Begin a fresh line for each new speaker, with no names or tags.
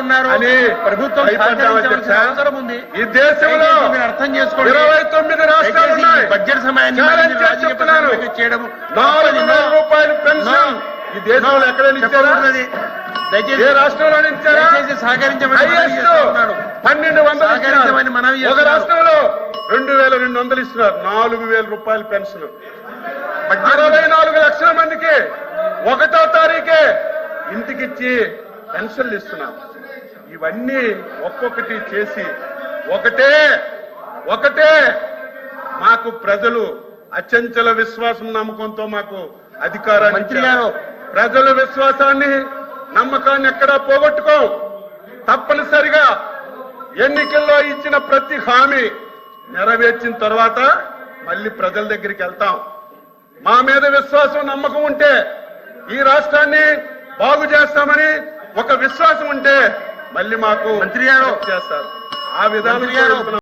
ఉన్నారు
అని
ప్రభుత్వం అవసరం ఉంది.
ఈ దేశంలో
మీరు అర్థం చేసుకోండి.
29 రాష్ట్రాలు ఉన్నాయి.
బడ్జెట్ సమయాన్ని
చెప్తున్నాను,
చేయడం
4,000 రూపాయలు పెన్షన్ ఈ దేశంలో ఎక్కడైనా ఇచ్చారా?
దయచేసి
ఏ రాష్ట్రంలో ఇచ్చారా?
సహకరించమని
1200
మనవి
ఒక రాష్ట్రంలో 2,200 ఇస్తున్నారు. 4,000 రూపాయల పెన్షన్ 64 లక్షల మందికి 1వ తారీఖే ఇంటికిచ్చి పెన్షన్లు ఇస్తున్నాం. ఇవన్నీ ఒక్కొక్కటి చేసి ఒకటే మాకు ప్రజలు అచంచల విశ్వాసం నమ్మకంతో మాకు అధికారాన్ని ఇచ్చారు. ప్రజల విశ్వాసాన్ని నమ్మకాన్ని ఎక్కడా పోగొట్టుకోం. తప్పనిసరిగా ఎన్నికల్లో ఇచ్చిన ప్రతి హామీ నెరవేర్చిన తర్వాత మళ్ళీ ప్రజల దగ్గరికి వెళ్తాం. మా మీద విశ్వాసం నమ్మకం ఉంటే ఈ రాష్ట్రాన్ని బాగు చేస్తామని ఒక విశ్వాసం ఉంటే మళ్ళీ మాకు మంత్రి గారు చేస్తారు. ఆ విధానం